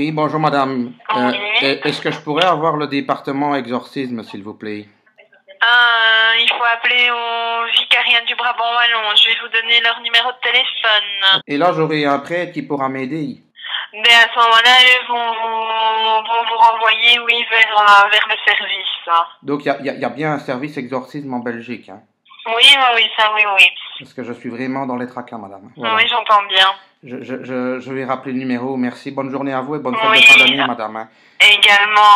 Oui, bonjour madame. Oui. Est-ce que je pourrais avoir le département exorcisme, s'il vous plaît? Il faut appeler au vicariat du Brabant Wallon. Je vais vous donner leur numéro de téléphone. Et là, j'aurai un prêtre qui pourra m'aider. Mais à ce moment-là, eux vont vous renvoyer, oui, vers le service. Donc, il y a bien un service exorcisme en Belgique. Hein? Oui, ça, oui. Parce que je suis vraiment dans les tracas, madame. Voilà. Oui, j'entends bien. Je vais rappeler le numéro. Merci. Bonne journée à vous et bonne fête Oui. de fin d'année, madame. Hein. Également,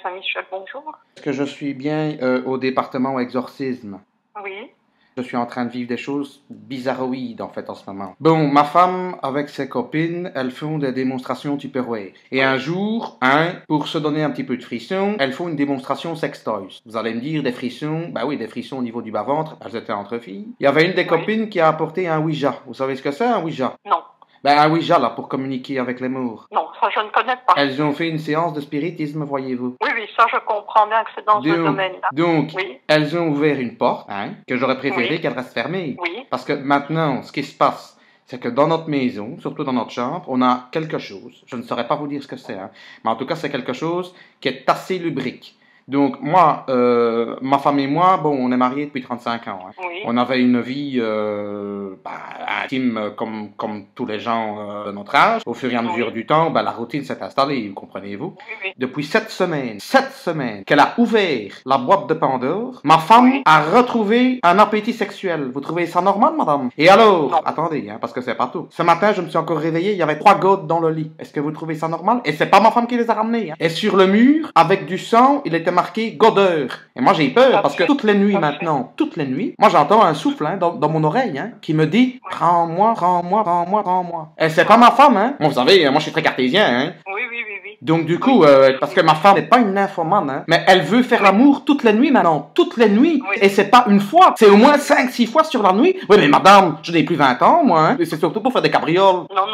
Saint-Michel, bonjour. Est-ce que je suis bien au département exorcisme? Oui. Je suis en train de vivre des choses bizarroïdes, en fait, en ce moment. Bon, ma femme, avec ses copines, elles font des démonstrations Tupperware. Et un jour, pour se donner un petit peu de frisson, elles font une démonstration sextoys. Vous allez me dire, des frissons, bah oui, des frissons au niveau du bas-ventre, elles étaient entre filles. Il y avait une des copines qui a apporté un Ouija. Vous savez ce que c'est, un Ouija? Non. Ben, un Ouija, là, pour communiquer avec les morts. Non, ça je ne connais pas. Elles ont fait une séance de spiritisme, voyez-vous. Oui, ça je comprends bien que c'est dans ce domaine-là. Donc, oui. Elles ont ouvert une porte, que j'aurais préféré qu'elle reste fermée. Oui. Parce que maintenant, ce qui se passe, c'est que dans notre maison, surtout dans notre chambre, on a quelque chose, je ne saurais pas vous dire ce que c'est, mais en tout cas, c'est quelque chose qui est assez lubrique. Donc, moi, ma femme et moi, bon, on est mariés depuis 35 ans. Oui. On avait une vie intime comme tous les gens de notre âge. Au fur et à mesure du temps, la routine s'est installée, comprenez-vous. Oui. Depuis 7 semaines qu'elle a ouvert la boîte de Pandore, ma femme a retrouvé un appétit sexuel. Vous trouvez ça normal, madame? Et alors, attendez, parce que c'est pas tout. Ce matin, je me suis encore réveillé, il y avait 3 gouttes dans le lit. Est-ce que vous trouvez ça normal? Et c'est pas ma femme qui les a ramenées. Et sur le mur, avec du sang, il était marqué Godeur. Et moi j'ai peur parce que toutes les nuits maintenant, toutes les nuits, moi j'entends un souffle dans mon oreille qui me dit prends-moi, prends-moi, prends-moi, prends-moi. Et c'est pas ma femme, Bon, vous savez, moi je suis très cartésien, Oui. Donc du coup, parce que ma femme n'est pas une nymphomane, mais elle veut faire l'amour toutes les nuits maintenant, toutes les nuits. Et c'est pas une fois, c'est au moins 5-6 fois sur la nuit. Oui, mais madame, je n'ai plus 20 ans, moi, C'est surtout pour faire des cabrioles. Non,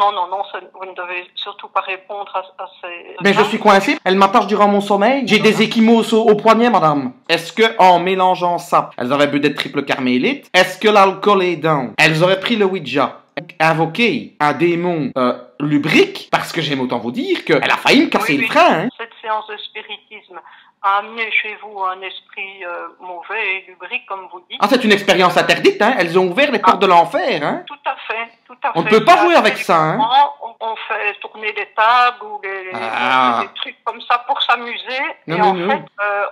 vous ne devez surtout pas répondre à ces... Mais je suis coincé, elle m'attache durant mon sommeil. J'ai des échymoses au poignet, madame. Est-ce que, en mélangeant ça, elles auraient bu des triples carmélites? Est-ce que l'alcool est dedans? Elles auraient pris le Ouija, invoqué un démon lubrique, parce que j'aime autant vous dire qu'elle a failli me casser le frein. Cette séance de spiritisme a amené chez vous un esprit mauvais et lubrique, comme vous dites. Ah, c'est une expérience interdite, Elles ont ouvert les portes de l'enfer, Tout à fait. On ne peut pas jouer avec ça, On fait tourner des tables ou des trucs comme ça pour s'amuser. Et en fait,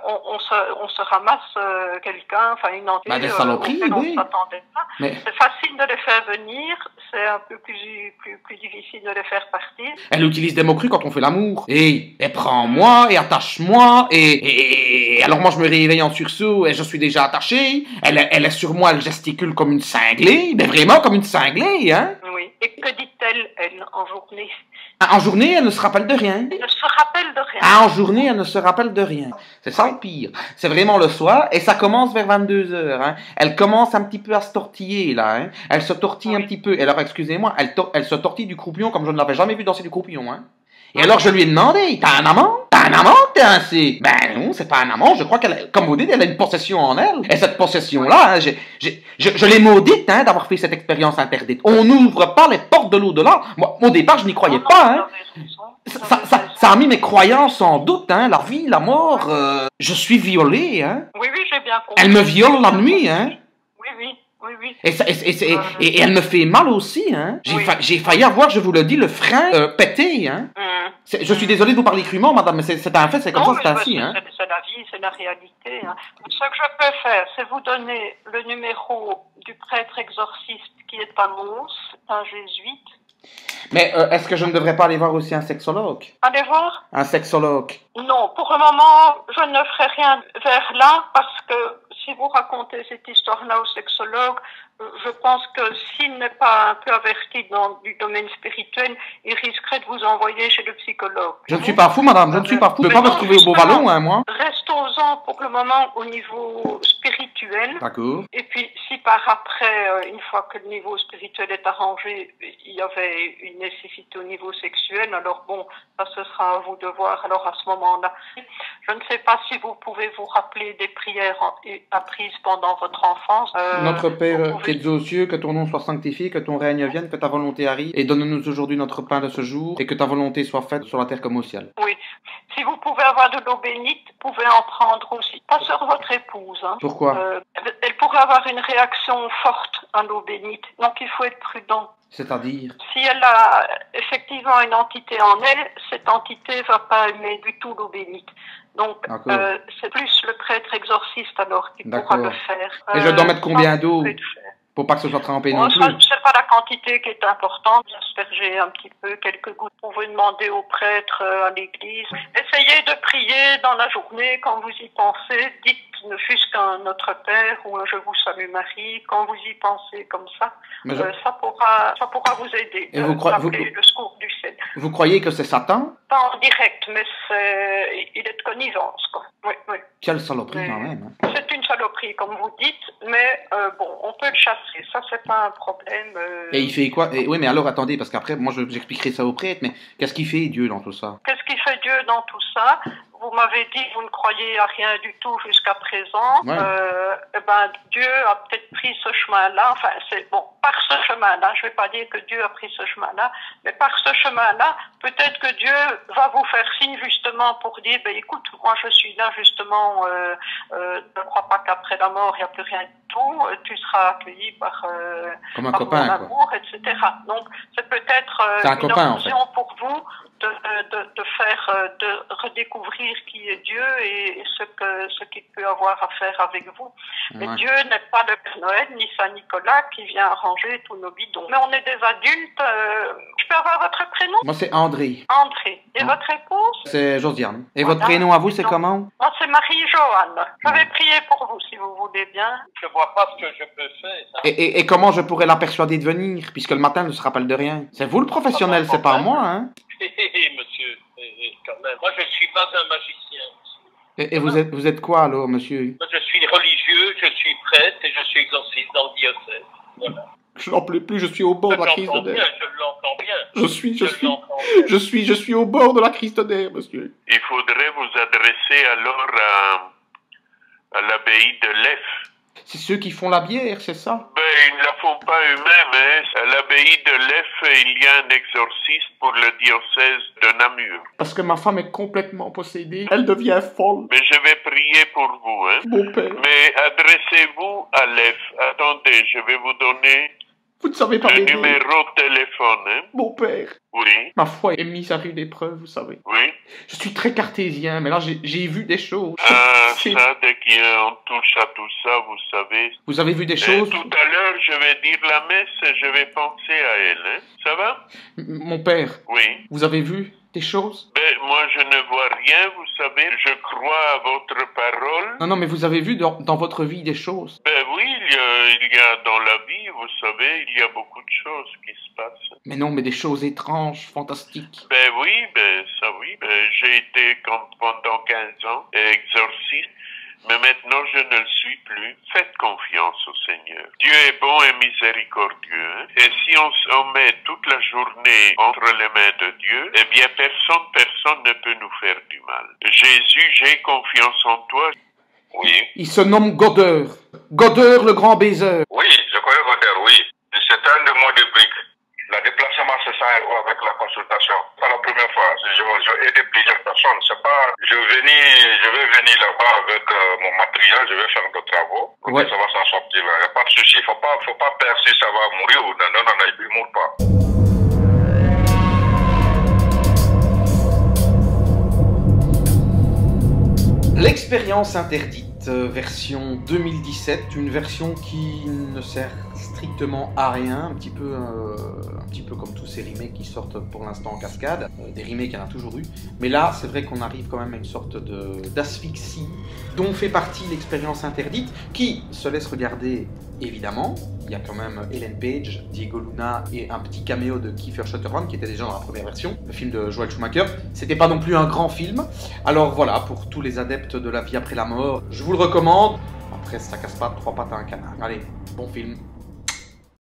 on se ramasse quelqu'un, enfin une entité des saloperies, on ne s'attendait pas. C'est facile de les faire venir, c'est un peu plus difficile de les faire partir. Elle utilise des mots crus quand on fait l'amour. Et prends-moi, et attache-moi, et alors moi je me réveille en sursaut et je suis déjà attaché. Elle est sur moi, elle gesticule comme une cinglée, mais vraiment comme une cinglée, Oui. Et que dit-elle, elle, en journée? En journée, elle ne se rappelle de rien. Elle ne se rappelle de rien. En journée, elle ne se rappelle de rien. C'est ça le pire. C'est vraiment le soir, et ça commence vers 22 heures. Elle commence un petit peu à se tortiller, là. Elle se tortille un petit peu. Et alors, excusez-moi, elle se tortille du croupion comme je ne l'avais jamais vu danser du croupion. Et alors, je lui ai demandé, t'as un amant? T'as un amant, t'es ainsi? Ben non, c'est pas un amant. Je crois qu'elle, comme vous dites, elle a une possession en elle. Et cette possession-là, je l'ai maudite, d'avoir fait cette expérience interdite. On n'ouvre pas les portes de l'au-delà. Moi, au départ, je n'y croyais pas, Ça a mis mes croyances en doute, la vie, la mort. Je suis violé, Oui, j'ai bien compris. Elle me viole la nuit, Oui. Et elle me fait mal aussi, J'ai failli avoir, je vous le dis, le frein pété, Je suis désolé de vous parler crûment, madame, mais c'est un fait, c'est comme ça, c'est ainsi, C'est la vie, c'est la réalité. Ce que je peux faire, c'est vous donner le numéro du prêtre exorciste qui est à Mons, un jésuite. Mais est-ce que je ne devrais pas aller voir aussi un sexologue? Allez voir? Un sexologue? Non, pour le moment, je ne ferai rien vers là parce que si vous racontez cette histoire-là au sexologue, je pense que s'il n'est pas un peu averti du domaine spirituel, il risquerait de vous envoyer chez le psychologue. Je ne suis pas fou, madame, je ne suis pas fou. Je ne peux pas me retrouver au beau ballon, moi. Restons-en pour le moment au niveau spirituel. D'accord. Et puis, si par après, une fois que le niveau spirituel est arrangé, il y avait une nécessité au niveau sexuel, alors bon, ça ce sera à vous de voir alors à ce moment-là. Je ne sais pas si vous pouvez vous rappeler des prières apprises pendant votre enfance. Notre Père qui es aux cieux, que ton nom soit sanctifié, que ton règne vienne, que ta volonté arrive, et donne-nous aujourd'hui notre pain de ce jour, et que ta volonté soit faite sur la terre comme au ciel. Oui. Si vous pouvez avoir de l'eau bénite, vous pouvez en prendre aussi. Pas sur votre épouse. Hein. Pourquoi elle pourrait avoir une réaction forte à l'eau bénite. Donc il faut être prudent. C'est-à-dire? Si elle a effectivement une entité en elle, cette entité va pas aimer du tout l'eau bénite. Donc c'est plus le prêtre exorciste alors qui pourra le faire. Et je dois mettre combien d'eau pour pas que ce soit trempé non plus? C'est pas la quantité qui est importante. Asperger un petit peu, quelques gouttes. Vous pouvez demander au prêtre à l'église. Essayez de prier dans la journée quand vous y pensez. Dites ne fût-ce qu'un Notre Père ou un Je vous salue Marie. Quand vous y pensez comme ça, ça pourra vous aider. Et vous croyez le secours du Seigneur. Vous croyez que c'est Satan? Pas en direct, mais il est de connivence, quoi. Oui, oui. Quelle saloperie quand même. C'est une saloperie, comme vous dites, mais bon, on peut le chasser. Ça, c'est pas un problème. Et il fait quoi? Oui, mais alors attendez, parce qu'après, moi, j'expliquerai ça au prêtre, mais qu'est-ce qu'il fait Dieu dans tout ça? Qu'est-ce qu'il fait Dieu dans tout ça? Vous m'avez dit que vous ne croyez à rien du tout jusqu'à présent. Ouais. Dieu a peut-être pris ce chemin-là. Enfin, c'est bon, par ce chemin-là. Je ne vais pas dire que Dieu a pris ce chemin-là, mais par ce chemin-là, peut-être que Dieu va vous faire signe justement pour dire, écoute, moi je suis là justement. Ne crois pas qu'après la mort il n'y a plus rien du tout. Tu seras accueilli par comme un copain, mon amour, quoi. etc. Donc, c'est peut-être une occasion en fait. Pour vous. De redécouvrir qui est Dieu et ce qu'il peut avoir à faire avec vous. Mais Dieu n'est pas le Père Noël ni Saint Nicolas qui vient arranger tous nos bidons. Mais on est des adultes. Je peux avoir votre prénom? Moi c'est André. André. Et votre épouse? C'est Josiane. Et votre prénom à vous c'est comment? Moi c'est Marie-Joanne. Je vais prier pour vous si vous voulez bien. Je vois pas ce que je peux faire. Et comment je pourrais la persuader de venir puisque le matin elle ne se rappelle de rien? C'est vous le professionnel, c'est pas moi, hein? Monsieur, quand même. Moi, je ne suis pas un magicien. Et vous êtes quoi, alors, monsieur? Moi, je suis religieux, je suis prêtre et je suis exorciste dans le diocèse. Voilà. Je n'en peux plus, je suis au bord de la crise de nerfs. Je l'entends bien. Je suis au bord de la crise de nerfs, monsieur. Il faudrait vous adresser alors à l'abbaye de Lèf. C'est ceux qui font la bière, c'est ça? Ils ne la font pas eux-mêmes, hein. À l'abbaye de Lèf, il y a un exorciste pour le diocèse de Namur. Parce que ma femme est complètement possédée, elle devient folle. Mais je vais prier pour vous, hein. Mon père. Mais adressez-vous à Lèf. Attendez, je vais vous donner vous ne savez pas le numéro de téléphone, hein. Mon père. Oui. Ma foi est mise à rude épreuve, vous savez. Oui. Je suis très cartésien, mais là j'ai vu des choses. Ça, dès qu'on touche à tout ça, vous savez. Vous avez vu des choses? Tout à l'heure, je vais dire la messe et je vais penser à elle, hein. Ça va? Mon père. Oui. Vous avez vu des choses? Moi, je ne vois rien, vous savez. Je crois à votre parole. Non, mais vous avez vu dans votre vie des choses? Oui, il y a dans la vie, vous savez, il y a beaucoup de choses qui se passent. Mais non, mais des choses étranges, fantastiques. Oui, ça oui. J'ai été pendant 15 ans exorciste. Mais maintenant, je ne le suis plus. Faites confiance au Seigneur. Dieu est bon et miséricordieux. Hein? Et si on met toute la journée entre les mains de Dieu, eh bien, personne ne peut nous faire du mal. Jésus, j'ai confiance en toi. Oui. Il se nomme Godeur. Godeur, le grand baiser. Oui, je connais Godeur, oui. C'est un de mots de briques. Le déplacement, c'est ça avec la consultation. C'est pas la première fois. J'ai aidé plusieurs personnes. C'est pas, je vais venir là-bas avec mon matériel, je vais faire des travaux. Ouais. Ça va s'en sortir là. Il n'y a pas de souci. Faut pas perdre si ça va mourir ou non, il ne mourra pas. L'expérience interdite, version 2017, une version qui ne sert strictement à rien, un petit peu comme tous ces remakes qui sortent pour l'instant en cascade. Des remakes, il y en a toujours eu, mais là, c'est vrai qu'on arrive quand même à une sorte d'asphyxie dont fait partie l'expérience interdite, qui se laisse regarder évidemment. Il y a quand même Ellen Page, Diego Luna et un petit caméo de Kiefer Sutherland qui était déjà dans la première version, le film de Joel Schumacher. C'était pas non plus un grand film. Alors voilà, pour tous les adeptes de la vie après la mort, je vous le recommande. Après, ça casse pas 3 pattes à un canard. Allez, bon film.